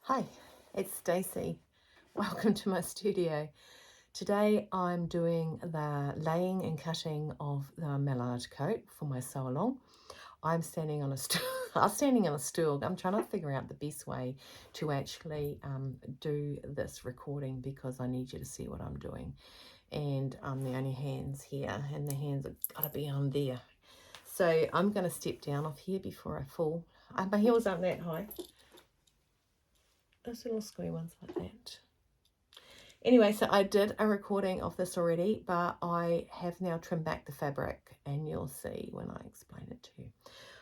Hi, it's Stacey. Welcome to my studio. Today I'm doing the laying and cutting of the Mallard Coat for my sew along. I'm standing on a stool. I'm trying to figure out the best way to actually do this recording because I need you to see what I'm doing. And I'm the only hands here, and the hands have got to be on there. So I'm going to step down off here before I fall. My heels aren't that high. Those little square ones like that. Anyway, so I did a recording of this already, but I have now trimmed back the fabric, and you'll see when I explain it to you.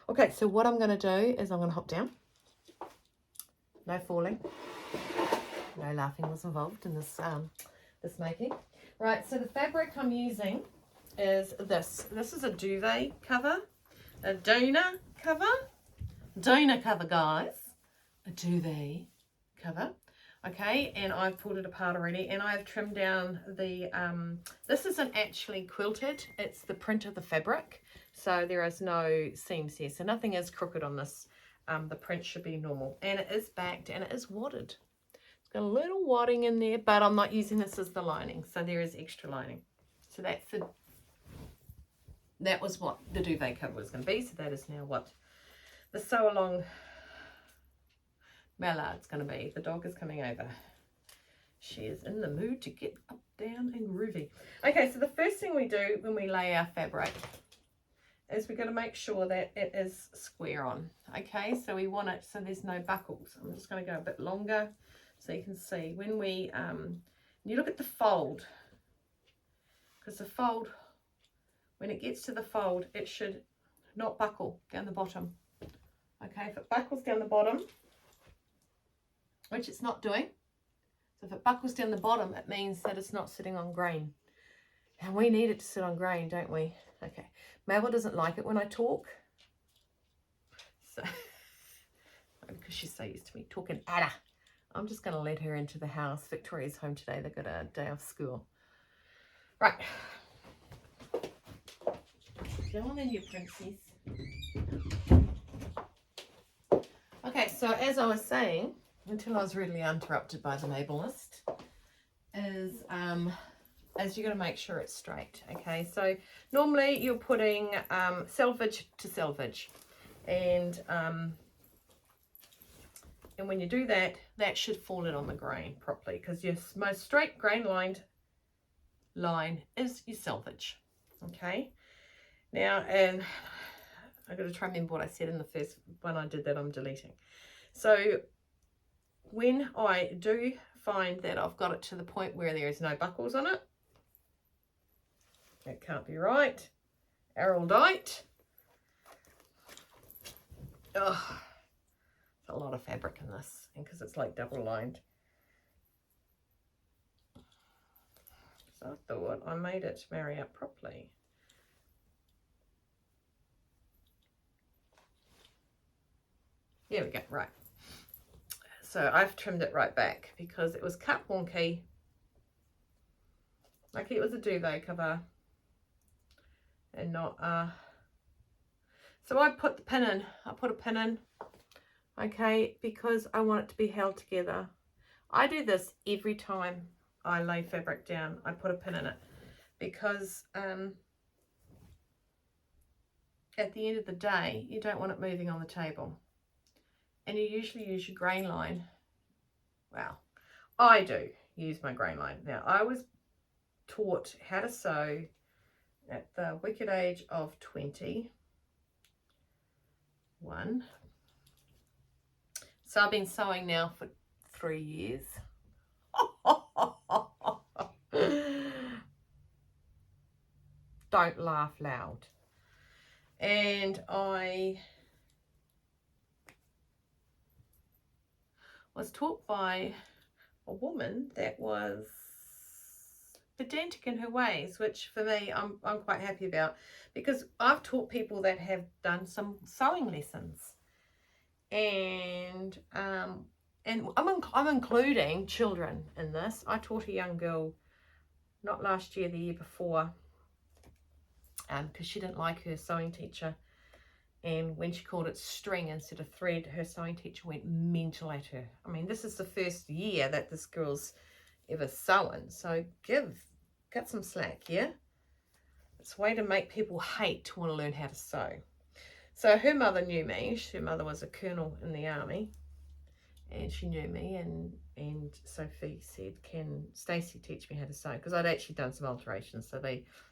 Okay, so what I'm going to do is I'm going to hop down. No falling. No laughing was involved in this this making. Right, so the fabric I'm using is this. This is a duvet cover, a doona cover. Doona cover, guys. A duvet cover. Okay, and I've pulled it apart already, and I've trimmed down the, this isn't actually quilted, it's the print of the fabric, so there is no seams here, so nothing is crooked on this. The print should be normal, and it is backed, and it is wadded. It's got a little wadding in there, but I'm not using this as the lining, so there is extra lining. So that was what the duvet cover was going to be, so that is now what the sew along Mallard's going to be. The dog is coming over. She is in the mood to get up, down, and groovy. Okay, so the first thing we do when we lay our fabric is we're going to make sure that it is square on. Okay, so we want it so there's no buckles. I'm just going to go a bit longer so you can see when we you look at the fold, because the fold, when it gets to the fold, it should not buckle down the bottom. Okay, if it buckles down the bottom, which it's not doing. So if it buckles down the bottom, it means that it's not sitting on grain. And we need it to sit on grain, don't we? Okay. Mabel doesn't like it when I talk. So, because she's so used to me talking at her. I'm just going to let her into the house. Victoria's home today. They've got a day off school. Right. Go on then, you princess. Okay, so as I was saying, until I was rudely interrupted by the Mabelist, is you're going to make sure it's straight. Okay, so normally you're putting selvage to selvage, and when you do that, that should fall in on the grain properly, because your most straight grain lined line is your selvage. Okay, now, and I've got to try and remember what I said in the first one I did that I'm deleting. So when I do find that I've got it to the point where there is no buckles on it, that can't be right, eraldite. Oh, there's a lot of fabric in this, and because it's like double lined. So I thought I made it marry up properly. There we go, right. So I've trimmed it right back because it was cut wonky. Like it was a duvet cover and not so I put the pin in. I put a pin in, okay, because I want it to be held together. I do this every time I lay fabric down. I put a pin in it because at the end of the day, you don't want it moving on the table. And you usually use your grain line. Well, I do use my grain line. Now, I was taught how to sew at the wicked age of 21. So I've been sewing now for 3 years. Don't laugh loud. And I was taught by a woman that was pedantic in her ways, which for me I'm quite happy about, because I've taught people that have done some sewing lessons, and I'm including children in this. I taught a young girl, not last year, the year before, because she didn't like her sewing teacher, And when she called it string instead of thread, her sewing teacher went mental at her. I mean, this is the first year that this girl's ever sewing, so get some slack, yeah? It's a way to make people hate to want to learn how to sew. So her mother knew me. Her mother was a colonel in the army, and she knew me, and Sophie said, can Stacey teach me how to sew? Because I'd actually done some alterations, so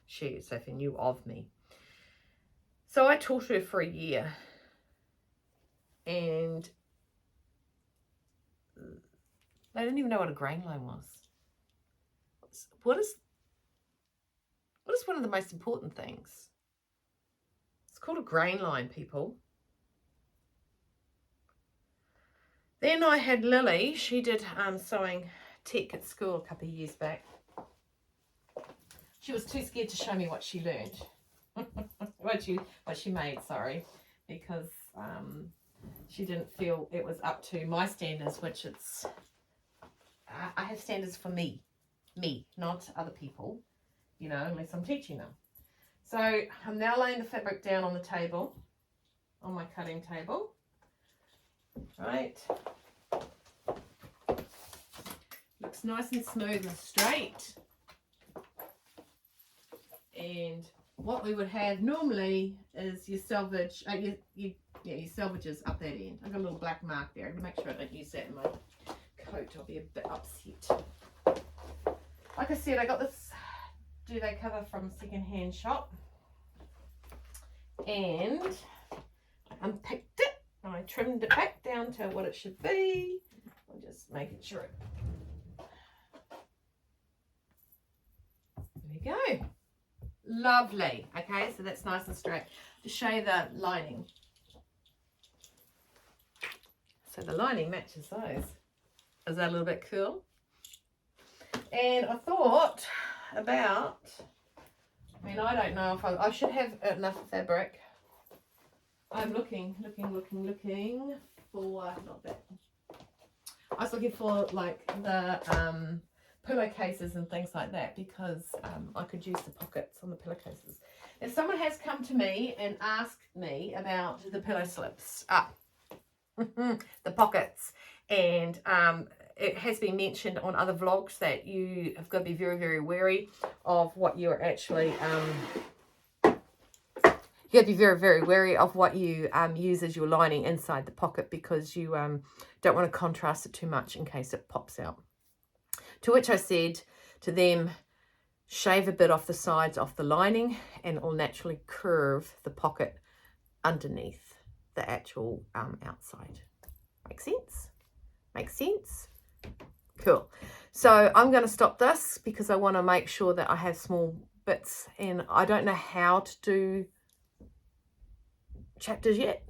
Sophie knew of me. So I taught her for a year, and they didn't even know what a grain line was. What is one of the most important things? It's called a grain line, people. Then I had Lily. She did sewing tech at school a couple of years back. She was too scared to show me what she learned. what she made, sorry, because she didn't feel it was up to my standards, which I have standards for me, not other people, you know, unless I'm teaching them. So I'm now laying the fabric down on the table, on my cutting table, right? Looks nice and smooth and straight. And what we would have normally is your selvage, your selvages up that end. I've got a little black mark there. Make sure I don't use that in my coat. I'll be a bit upset. Like I said, I got this duvet cover from a second-hand shop, and I unpicked it and I trimmed it back down to what it should be. I'm just making sure it. There we go. Lovely. Okay, so that's nice and straight. To show you the lining. So the lining matches those. Is that a little bit cool? And I thought about, I mean, I don't know if I should have enough fabric. I'm looking for, not that. I was looking for like the pillowcases and things like that, because I could use the pockets on the pillowcases. And someone has come to me and asked me about the pillow slips, the pockets, and it has been mentioned on other vlogs that you have got to be very, very wary of what you're actually you have to be very, very wary of what you use as your lining inside the pocket, because you don't want to contrast it too much in case it pops out. To which I said to them, shave a bit off the sides of the lining and it will naturally curve the pocket underneath the actual outside. Make sense? Makes sense? Cool. So I'm going to stop this because I want to make sure that I have small bits, and I don't know how to do chapters yet.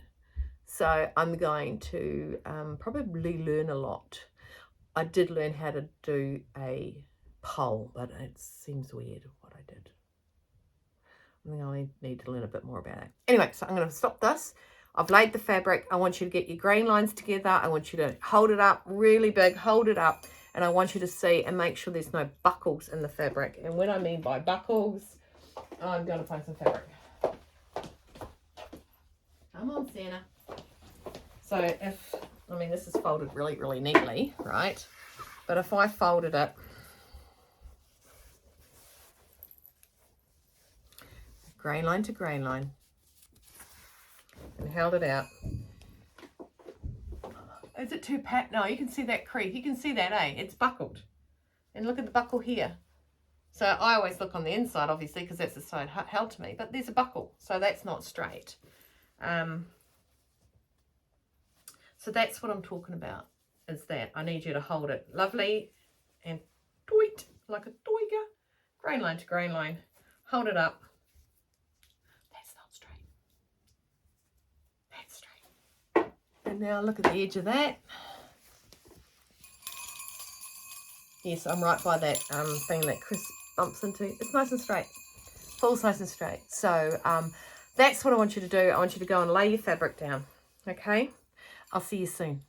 So I'm going to probably learn a lot. I did learn how to do a poll, but it seems weird what I did. I think I need to learn a bit more about it. Anyway, so I'm going to stop this. I've laid the fabric. I want you to get your grain lines together. I want you to hold it up really big, hold it up, and I want you to see and make sure there's no buckles in the fabric. And when I mean by buckles, I'm going to find some fabric. Come on, Santa. So if, I mean, this is folded really, really neatly, right? But if I folded it grain line to grain line and held it out, is it too pat? No, you can see that crease. You can see that, eh? It's buckled. And look at the buckle here. So I always look on the inside, obviously, because that's the side held to me. But there's a buckle, so that's not straight. So that's what I'm talking about, is that I need you to hold it lovely and tweet like a toiga, grain line to grain line. Hold it up. That's not straight. That's straight. And now look at the edge of that. Yes, I'm right by that thing that Chris bumps into. It's nice and straight. Falls nice and straight. So that's what I want you to do. I want you to go and lay your fabric down. Okay? I'll see you soon.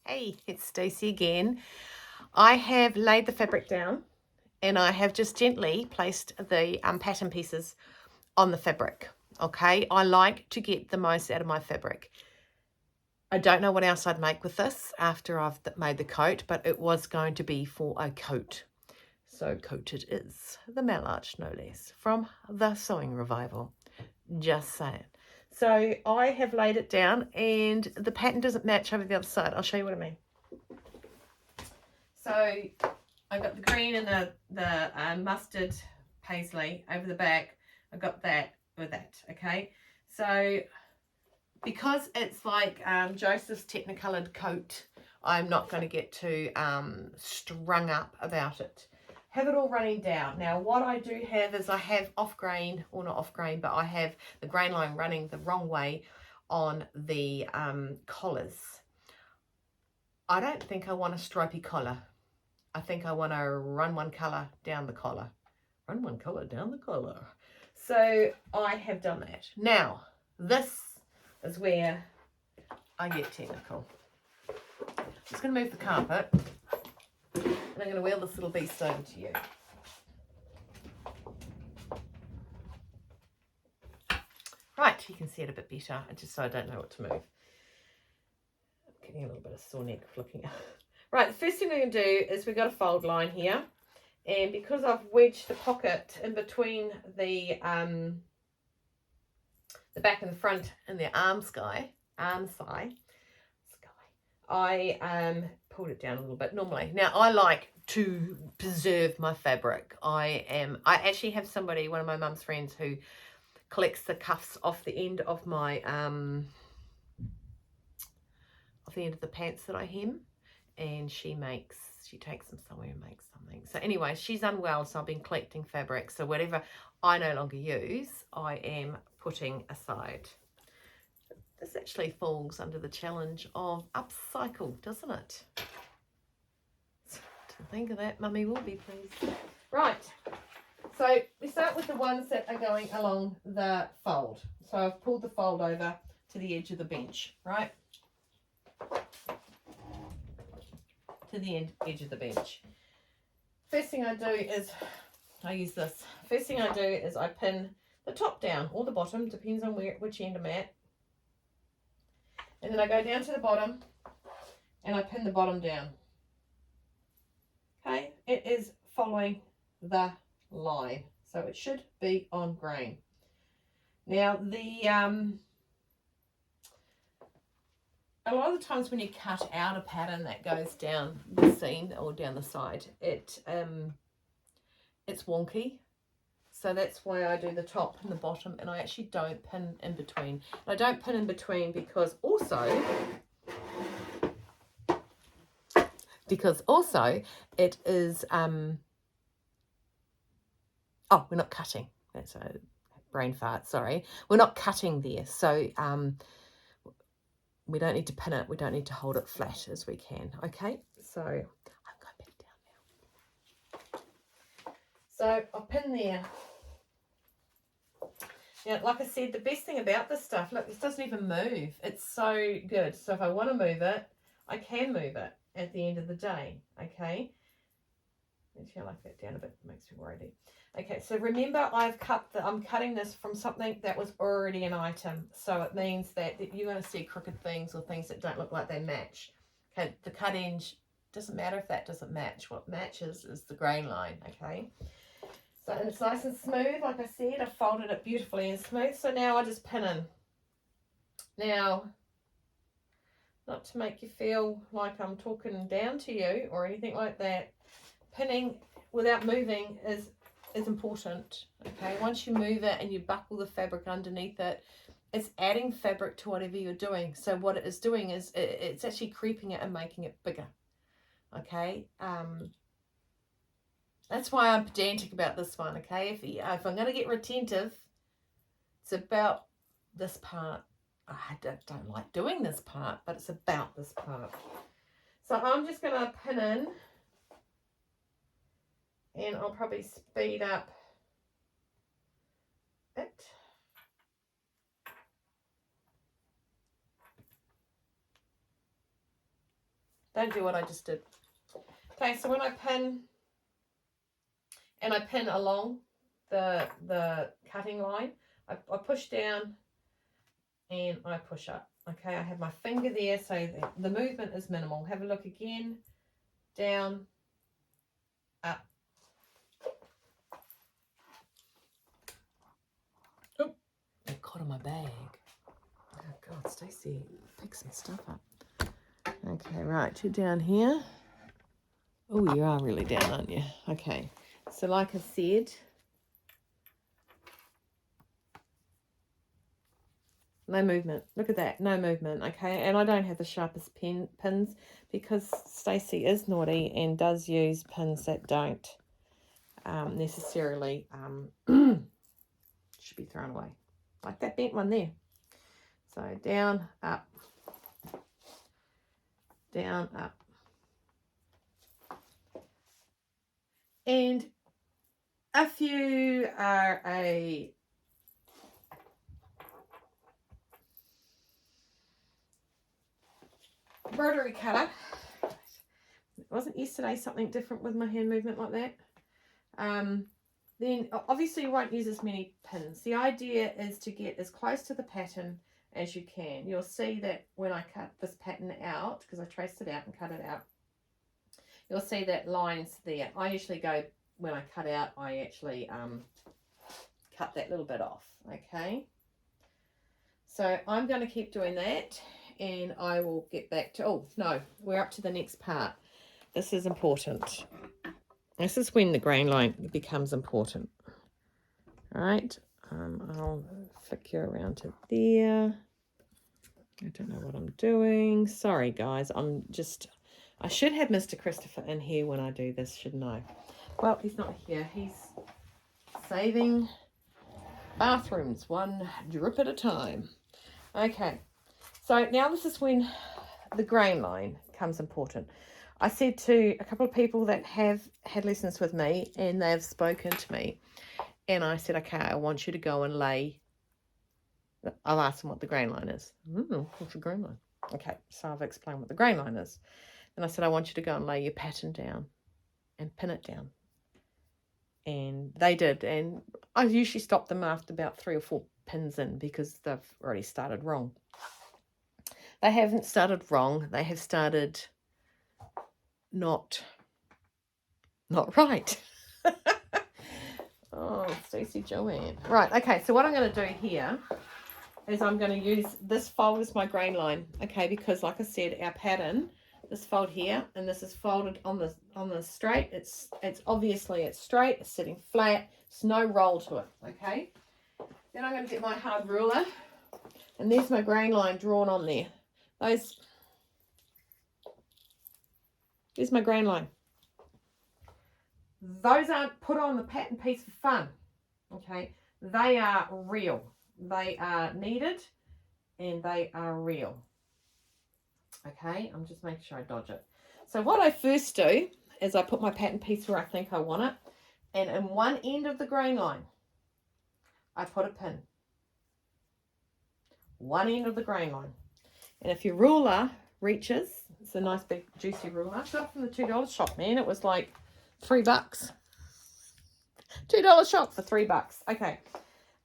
Hey, it's Stacey again. I have laid the fabric down and I have just gently placed the pattern pieces on the fabric. okay? I like to get the most out of my fabric. I don't know what else I'd make with this after I've made the coat, but it was going to be for a coat. So coat it is. The Mallard, no less, from the Sewing Revival. Just saying. So I have laid it down and the pattern doesn't match over the other side. I'll show you what I mean. So I got the green and the mustard paisley over the back. I got that with that, okay? So because it's like Joseph's Technicolored coat, I'm not going to get too strung up about it. Have it all running down. Now what I do have is I have off grain, or not off grain, but I have the grain line running the wrong way on the collars. I don't think I want a stripy collar. I think I want to run one colour down the collar. Run one colour down the collar. So I have done that. Now this is where I get technical. I'm just going to move the carpet and I'm going to wheel this little beast over to you. Right, you can see it a bit better, just so I don't know what to move. I'm getting a little bit of sore neck looking at. Right, the first thing we're going to do is we've got a fold line here, and because I've wedged the pocket in between the back and the front and the arm thigh, I pulled it down a little bit normally. Now I like to preserve my fabric. I actually have somebody, one of my mum's friends, who collects the cuffs off the end of my off the end of the pants that I hem, and she takes them somewhere and makes something. So anyway, she's unwell, so I've been collecting fabric. So whatever I no longer use, I am putting aside. This actually falls under the challenge of upcycle, doesn't it? To think of that, Mummy will be pleased. Right, so we start with the ones that are going along the fold. So I've pulled the fold over to the edge of the bench, right? To the edge of the bench. First thing I do is, I use this. First thing I do is I pin the top down or the bottom, depends on which end I'm at. And then I go down to the bottom and I pin the bottom down. Okay, it is following the line, so it should be on grain. Now a lot of the times when you cut out a pattern that goes down the seam or down the side, it's wonky. So that's why I do the top and the bottom, and I actually don't pin in between. And I don't pin in between because also it is oh, we're not cutting. That's a brain fart, sorry. We're not cutting there. So we don't need to pin it. We don't need to hold it flat as we can. Okay, so I'm going back down now. So I'll pin there. Now, like I said, the best thing about this stuff, look, this doesn't even move. It's so good. So if I want to move it, I can move it at the end of the day. Okay. Actually, I like that down a bit. It makes me worried. Okay, so remember I'm cutting this from something that was already an item. So it means that you're going to see crooked things or things that don't look like they match. Okay, the cut edge, doesn't matter if that doesn't match. What matches is the grain line, okay? So, and it's nice and smooth, like I said. I folded it beautifully and smooth. So now I just pin in. Now, not to make you feel like I'm talking down to you or anything like that, pinning without moving is important. Okay, once you move it and you buckle the fabric underneath it, it's adding fabric to whatever you're doing. So what it is doing is it's actually creeping it and making it bigger. Okay, that's why I'm pedantic about this one. Okay, if I'm going to get retentive, it's about this part. I don't like doing this part, but it's about this part. So I'm just going to pin in, and I'll probably speed up it. Don't do what I just did. Okay, so when I pin, and I pin along the cutting line, I push down and I push up. Okay, I have my finger there, so the movement is minimal. Have a look again. Down, up. Oh, I caught on my bag. Oh God, Stacey, pick some stuff up. Okay, right, you're down here. Oh, you are really down, aren't you? Okay, so like I said, no movement. Look at that, no movement. Okay, and I don't have the sharpest pins because Stacey is naughty and does use pins that don't necessarily should be thrown away. Like that bent one there. So down, up, down, up. And if you are a rotary cutter, wasn't yesterday something different with my hand movement like that? Then obviously you won't use as many pins. The idea is to get as close to the pattern as you can. You'll see that when I cut this pattern out, because I traced it out and cut it out, you'll see that lines there. I usually go, when I cut out, I actually cut that little bit off, okay? So I'm going to keep doing that, and I will get back to, oh, no, we're up to the next part. This is important. This is when the grain line becomes important. All right, I'll flick you around to there. I don't know what I'm doing. Sorry, guys. I should have Mr. Christopher in here when I do this, shouldn't I? Well, he's not here. He's saving bathrooms one drip at a time. Okay, so now this is when the grain line comes important. I said to a couple of people that have had lessons with me and they've spoken to me, and I said, okay, I want you to go and lay. I'll ask them what the grain line is. What's a grain line? Okay, so I've explained what the grain line is. And I said, I want you to go and lay your pattern down and pin it down. And they did. And I usually stop them after about 3 or 4 pins in because they've already started wrong. They haven't started wrong. They have started not right. Oh, Stacey Joanne. Right, okay, so what I'm going to do here is I'm going to use this fold as my grain line, okay, because like I said, our pattern, this fold here, and this is folded on the straight. It's obviously it's straight, it's sitting flat, there's no roll to it, okay. Then I'm going to get my hard ruler, and there's my grain line drawn on there. There's my grain line. Those aren't put on the pattern piece for fun, okay? They are real. They are needed and they are real. Okay, I'm just making sure I dodge it. So what I first do is I put my pattern piece where I think I want it, and in one end of the grain line, I put a pin. One end of the grain line. And if your ruler reaches, it's a nice big juicy ruler. I got it from the $2 shop, man. It was like $3. $2 shop for $3. Okay.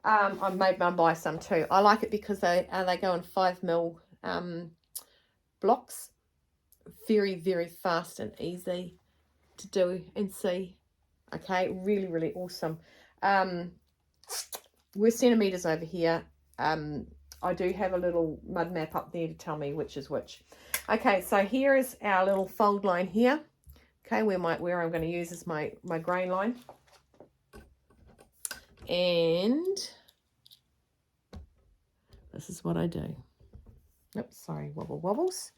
I made mum buy some too. I like it because they go in 5mm blocks. Very, very fast and easy to do and see. Okay, really, really awesome. We're centimetres over here. I do have a little mud map up there to tell me which is which. Okay, so here is our little fold line here. Okay, where I'm going to use is my grain line. And this is what I do. Oops, sorry, wobbles.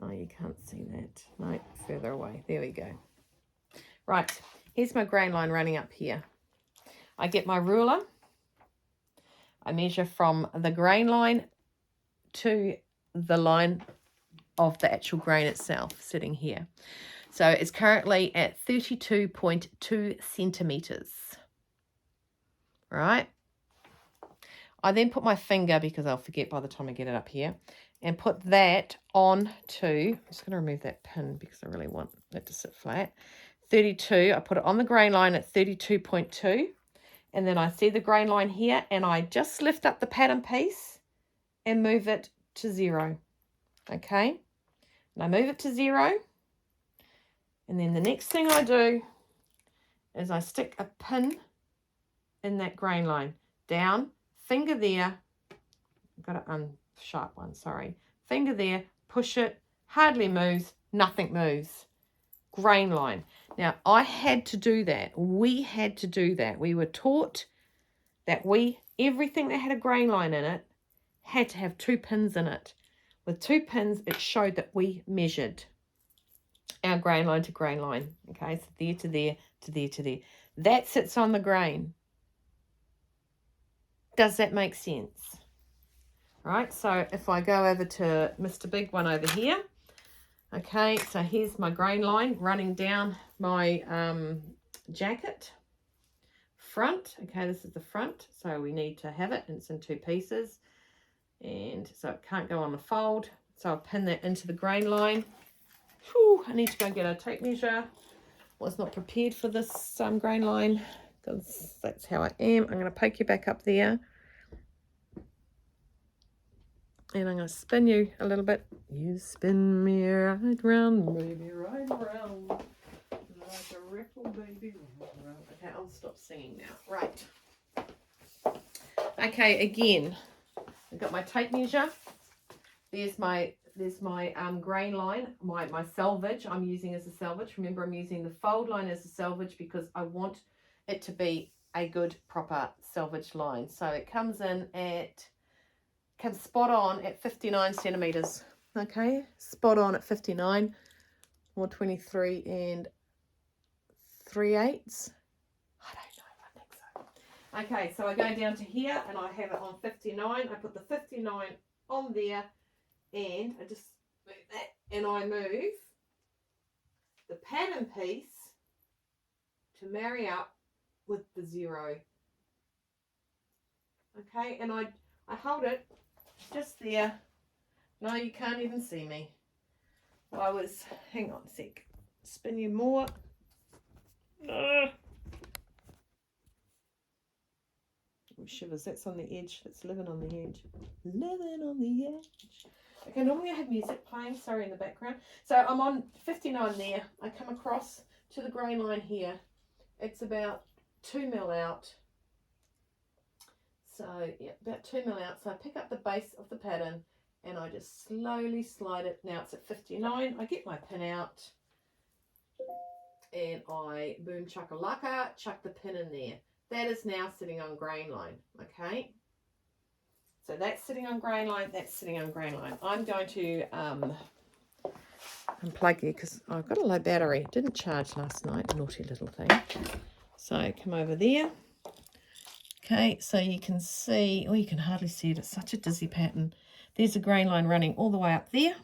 Oh, you can't see that. No, further away. There we go. Right, here's my grain line running up here. I get my ruler. I measure from the grain line to the line of the actual grain itself sitting here. So it's currently at 32.2 centimetres. Right. I then put my finger, because I'll forget by the time I get it up here, and put that on to, I'm just going to remove that pin because I really want it to sit flat. 32, I put it on the grain line at 32.2, and then I see the grain line here, and I just lift up the pattern piece and move it to 0. Okay, and I move it to 0, and then the next thing I do is I stick a pin in that grain line, down, finger there, I've got an unsharp one, sorry, finger there, push it, hardly moves, nothing moves, grain line. Now, I had to do that. We had to do that. We were taught that everything that had a grain line in it had to have 2 pins in it. With 2 pins, it showed that we measured our grain line to grain line. Okay, so there to there, to there to there. That sits on the grain. Does that make sense? Right, so if I go over to Mr. Big One over here, okay, so here's my grain line running down my jacket front. Okay, this is the front, so we need to have it, and it's in 2 pieces, and so it can't go on the fold, so I'll pin that into the grain line. Whew, I need to go and get a tape measure. Was not prepared for this grain line, because that's how I am. I'm going to poke you back up there, and I'm going to spin you a little bit. You spin me right round, baby, right round, like a ripple, baby, right round. Okay, I'll stop singing now. Right. Okay, again, I've got my tape measure. There's my grain line, my selvage I'm using as a selvage. Remember, I'm using the fold line as a selvage because I want it to be a good, proper selvage line. So it comes spot on at 59 centimeters. Okay, spot on at 59, or 23 and 3/8. I don't know, I think so. Okay, so I go down to here and I have it on 59. I put the 59 on there, and I just move that, and I move the pattern piece to marry up with the 0. Okay, and I hold it just there. No, you can't even see me. Hang on a sec, spin you more. Shivers, that's on the edge, that's living on the edge. Living on the edge. Okay, normally I have music playing, sorry, in the background. So I'm on 59 there. I come across to the grain line here. It's about 2 mil out. So, yeah, about 2 mil out. So I pick up the base of the pattern and I just slowly slide it. Now it's at 59. I get my pin out and I boom chakalaka, chuck the pin in there. That is now sitting on grain line, okay? So that's sitting on grain line, that's sitting on grain line. I'm going to unplug you because I've got a low battery. It didn't charge last night, naughty little thing. So come over there. Okay, so you can see, you can hardly see it. It's such a dizzy pattern. There's a grain line running all the way up there.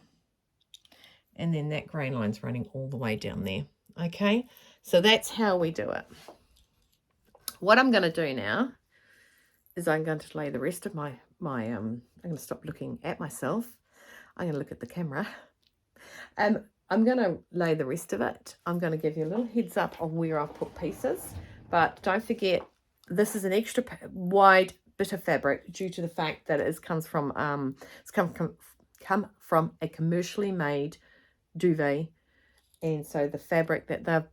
And then that grain line's running all the way down there. Okay, so that's how we do it. What I'm going to do now is I'm going to lay the rest of I'm going to stop looking at myself. I'm going to look at the camera. I'm going to lay the rest of it. I'm going to give you a little heads up on where I've put pieces. But don't forget, this is an extra wide bit of fabric due to the fact that it comes from a commercially made duvet. And so the fabric that they've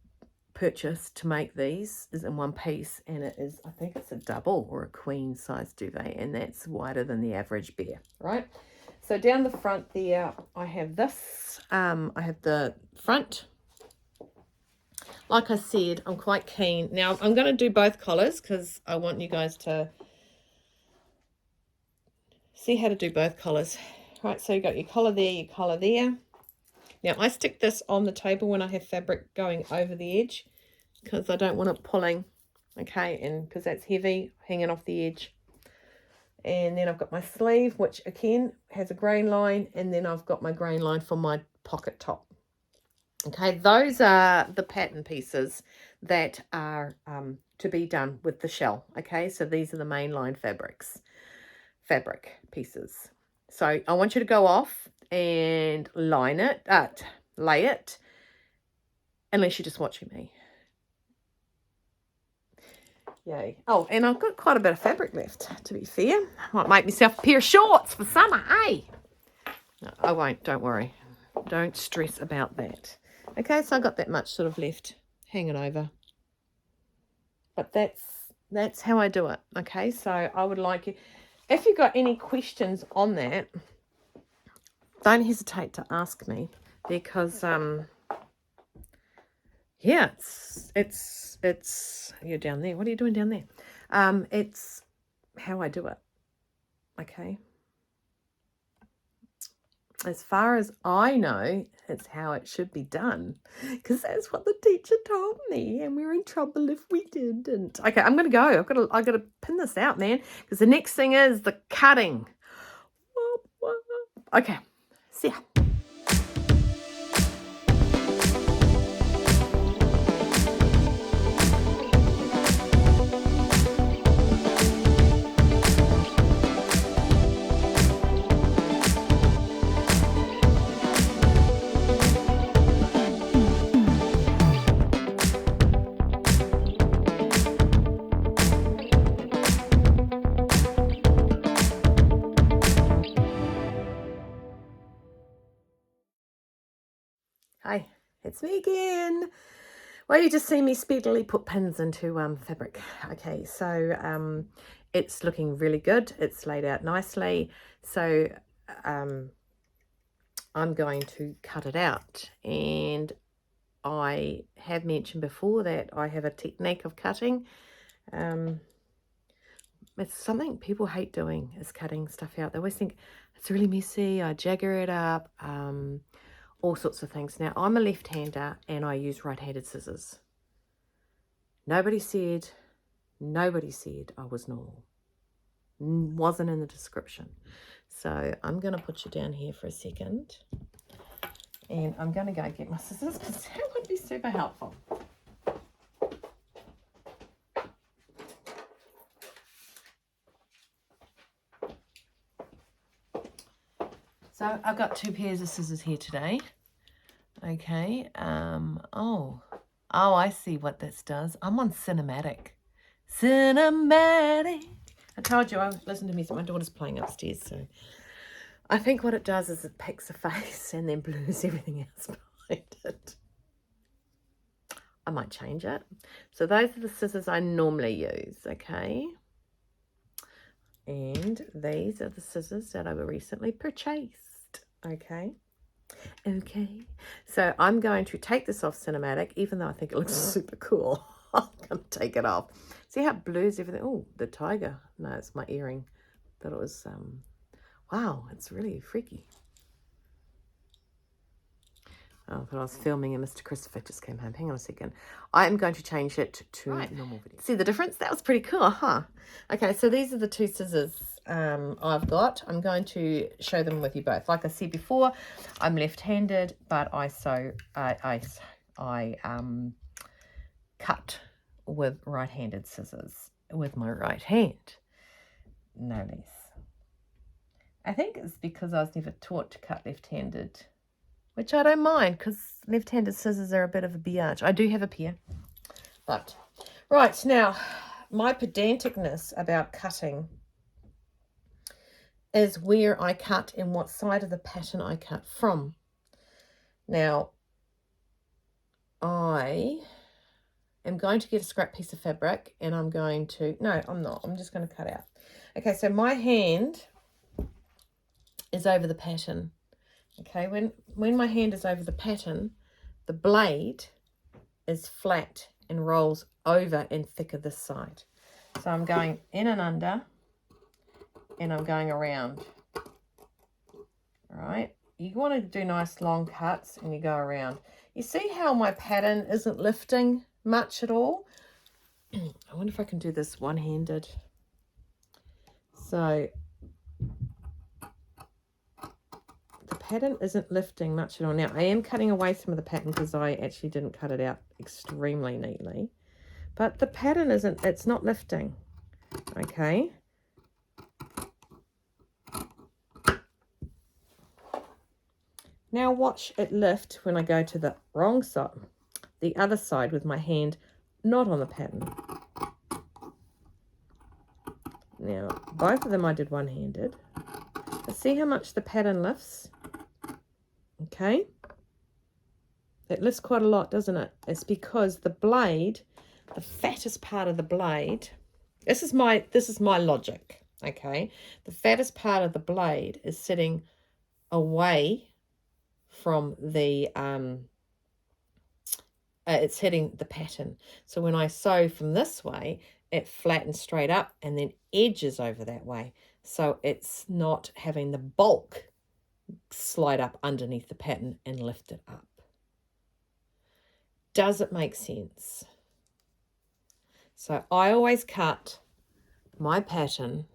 purchased to make these is in one piece, and it is, I think it's a double or a queen size duvet, and that's wider than the average bear, right? So down the front there I have this, I have the front. Like I said, I'm quite keen. Now I'm going to do both collars because I want you guys to see how to do both collars. Right, so you got your collar there, your collar there. Now I stick this on the table when I have fabric going over the edge because I don't want it pulling, okay, and because that's heavy, hanging off the edge. And then I've got my sleeve, which again has a grain line, and then I've got my grain line for my pocket top. Okay, those are the pattern pieces that are to be done with the shell. Okay, so these are the mainline fabric pieces. So I want you to go off and lay it, unless you're just watching me. Yay. Oh, and I've got quite a bit of fabric left, to be fair. Might make myself a pair of shorts for summer, eh? No, I won't, don't worry. Don't stress about that. Okay, so I got that much sort of left hanging over. But that's how I do it. Okay, so I would like you, if you've got any questions on that, don't hesitate to ask me, because yeah, it's you're down there. What are you doing down there? It's how I do it. Okay. As far as I know, it's how it should be done, because that's what the teacher told me, and we're in trouble if we didn't. Okay, I'm gonna go. I've got to pin this out, man, because the next thing is the cutting. Okay, see ya. Hi, it's me again. Well, you just see me speedily put pins into fabric. Okay, so it's looking really good. It's laid out nicely. So I'm going to cut it out. And I have mentioned before that I have a technique of cutting. It's something people hate doing, is cutting stuff out. They always think it's really messy. I jagger it up. All sorts of things. Now, I'm a left-hander and I use right-handed scissors. Nobody said I was normal. Wasn't in the description. So I'm going to put you down here for a second. And I'm going to go get my scissors, because that would be super helpful. So I've got 2 pairs of scissors here today. Okay. Oh, I see what this does. I'm on cinematic. Cinematic. I told you, I listened to music. My daughter's playing upstairs, so I think what it does is it picks a face and then blurs everything else behind it. I might change it. So those are the scissors I normally use, okay? And these are the scissors that I recently purchased, okay? Okay, so I'm going to take this off cinematic, even though I think it looks super cool. I'm going to take it off. See how it blurs everything? Oh, the tiger. No, it's my earring. Thought it was, wow, it's really freaky. Oh, I thought I was filming and Mr. Christopher just came home. Hang on a second. I am going to change it to normal video. See the difference? That was pretty cool, huh? Okay, so these are the 2 scissors I've got. I'm going to show them with you both. Like I said before, I'm left-handed, but I cut with right-handed scissors with my right hand, no less. I think it's because I was never taught to cut left-handed, which I don't mind, because left-handed scissors are a bit of a biatch. I do have a pair. But, right, now, my pedanticness about cutting is where I cut and what side of the pattern I cut from. Now, I am going to get a scrap piece of fabric, and I'm going to, no, I'm not. I'm just going to cut out. Okay, so my hand is over the pattern. Okay, when my hand is over the pattern, the blade is flat and rolls over and thicker this side. So I'm going in and under, and I'm going around. All right, you want to do nice long cuts, and you go around. You see how my pattern isn't lifting much at all? I wonder if I can do this one-handed. So the pattern isn't lifting much at all. Now, I am cutting away some of the pattern because I actually didn't cut it out extremely neatly. But the pattern isn't, it's not lifting. Okay. Now watch it lift when I go to the wrong side, the other side with my hand not on the pattern. Now, both of them I did one-handed. See how much the pattern lifts? Okay. It lifts quite a lot, doesn't it? It's because the blade, the fattest part of the blade, this is my logic, okay? The fattest part of the blade is sitting away from the, it's hitting the pattern. So when I sew from this way, it flattens straight up and then edges over that way. So it's not having the bulk slide up underneath the pattern and lift it up. Does it make sense? So I always cut my patterns,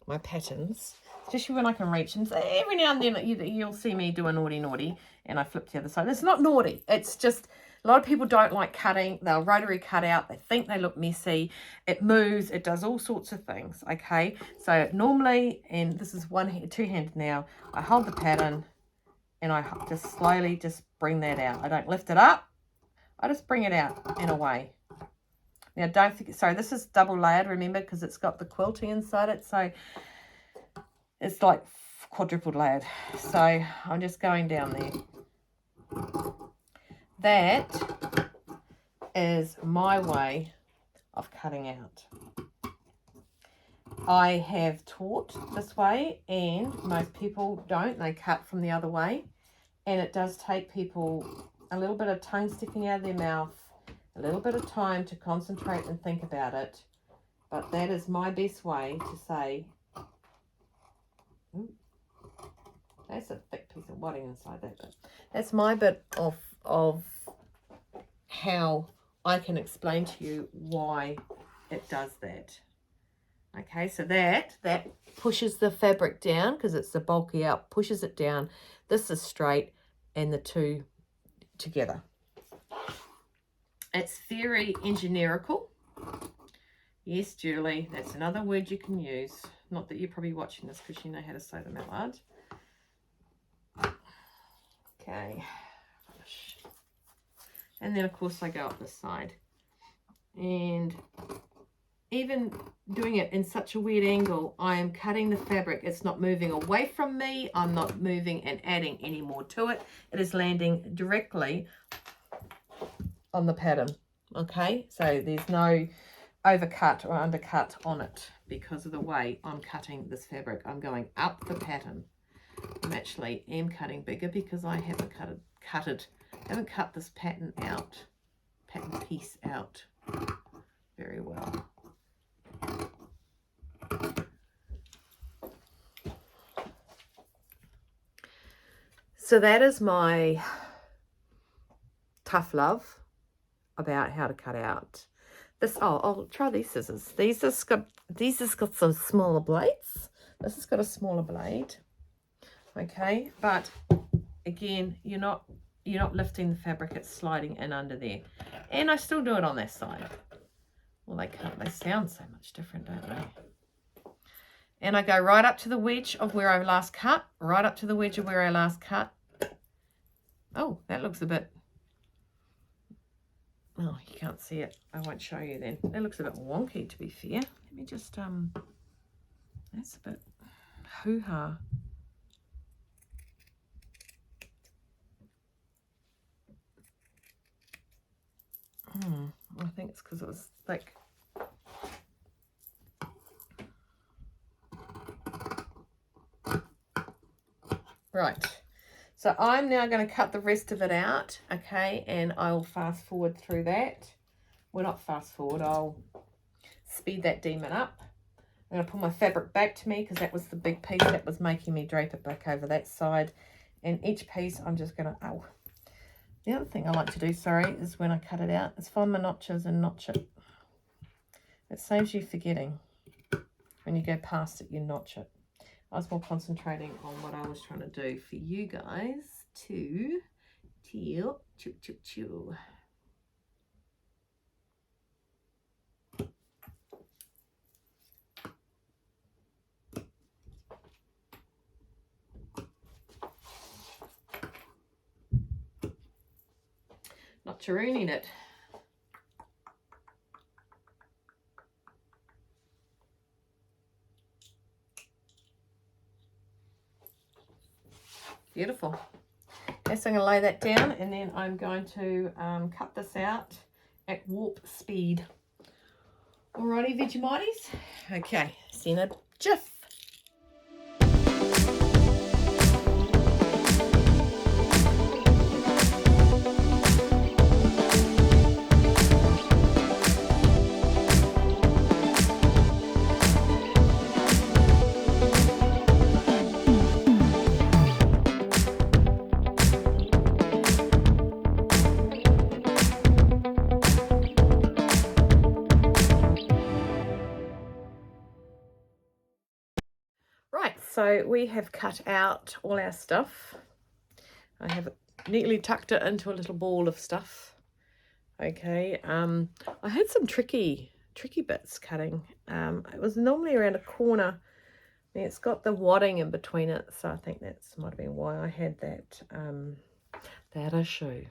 especially when I can reach, and every now and then you'll see me do a naughty, and I flip to the other side. It's not naughty. It's just a lot of people don't like cutting. They'll rotary cut out. They think they look messy. It moves. It does all sorts of things, okay? So normally, and this is two-handed now, I hold the pattern, and I just slowly just bring that out. I don't lift it up. I just bring it out and away. Now, don't forget, sorry, this is double layered, remember, because it's got the quilting inside it. So it's like quadruple layered. So I'm just going down there. That is my way of cutting out. I have taught this way, and most people don't. They cut from the other way. And it does take people a little bit of tongue sticking out of their mouth, a little bit of time to concentrate and think about it. But that is my best way to say, ooh, that's a thick piece of wadding inside that bit. That's my bit of how I can explain to you why it does that. Okay, so that pushes the fabric down because it's the bulky out, pushes it down. This is straight and the two together. It's very engineerical. Yes, Julie, that's another word you can use. Not that you're probably watching this because you know how to sew the mallard. Okay. And then, of course, I go up this side. And even doing it in such a weird angle, I am cutting the fabric. It's not moving away from me. I'm not moving and adding any more to it. It is landing directly on the pattern. Okay, so there's no overcut or undercut on it because of the way I'm cutting this fabric. I'm going up the pattern. I'm actually cutting bigger because I haven't haven't cut this pattern piece out very well. So that is my tough love about how to cut out this. Oh, I'll try these scissors. These has got some smaller blades. This has got a smaller blade. Okay, but again, you're not lifting the fabric, it's sliding in under there. And I still do it on that side. Well, they sound so much different, don't they? And I go right up to the wedge of where I last cut, right up to the wedge of where I last cut. Oh, that looks a bit, oh, you can't see it. I won't show you then. That looks a bit wonky, to be fair. Let me just, that's a bit hoo-ha. I think it's because it was thick. Right, so I'm now going to cut the rest of it out, okay, and I'll fast forward through that. Well, not fast forward, I'll speed that demon up. I'm going to pull my fabric back to me because that was the big piece that was making me drape it back over that side. And each piece I'm just going to, the other thing I like to do, sorry, is when I cut it out, is find my notches and notch it. It saves you forgetting. When you go past it, you notch it. I was more concentrating on what I was trying to do for you guys to teal, chew. Not turooning it. Beautiful. Okay, so I'm going to lay that down, and then I'm going to cut this out at warp speed. Alrighty, Vegemites. Okay, see you in a jiff. Right, so we have cut out all our stuff. I have neatly tucked it into a little ball of stuff. Okay, I had some tricky bits cutting. It was normally around a corner. It's got the wadding in between it, so I think that's might have been why I had that issue.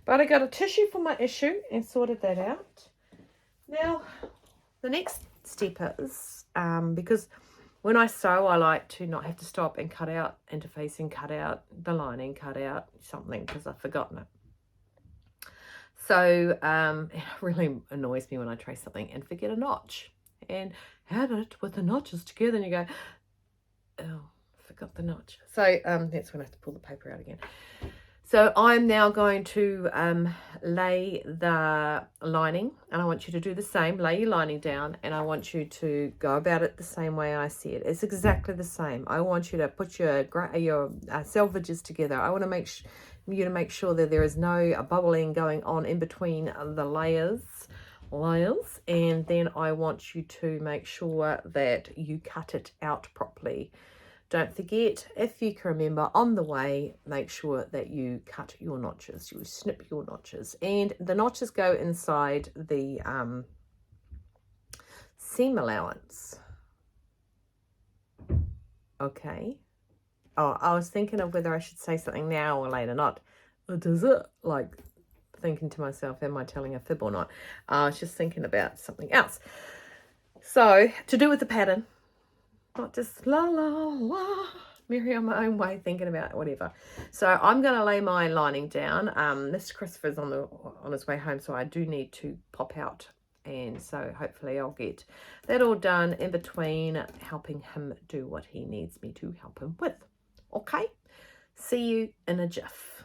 But I got a tissue for my issue and sorted that out. Now, the next step is, because when I sew, I like to not have to stop and cut out interfacing, cut out the lining, cut out something because I've forgotten it. So it really annoys me when I trace something and forget a notch and add it with the notches together and you go, oh, forgot the notch. So that's when I have to pull the paper out again. So I'm now going to lay the lining, and I want you to do the same. Lay your lining down, and I want you to go about it the same way I see it. It's exactly the same. I want you to put your selvages together. I want to make you to make sure that there is no bubbling going on in between the layers, and then I want you to make sure that you cut it out properly. Don't forget, if you can remember on the way, make sure that you cut your notches, you snip your notches. And the notches go inside the seam allowance. Okay. Oh, I was thinking of whether I should say something now or later, not, does it? Like thinking to myself, am I telling a fib or not? I was just thinking about something else. So, to do with the pattern. Not just la la la, merry on my own way, thinking about whatever. So I'm going to lay my lining down. Mr. Christopher's on his way home, so I do need to pop out, and so hopefully I'll get that all done in between helping him do what he needs me to help him with. Okay, see you in a jiff.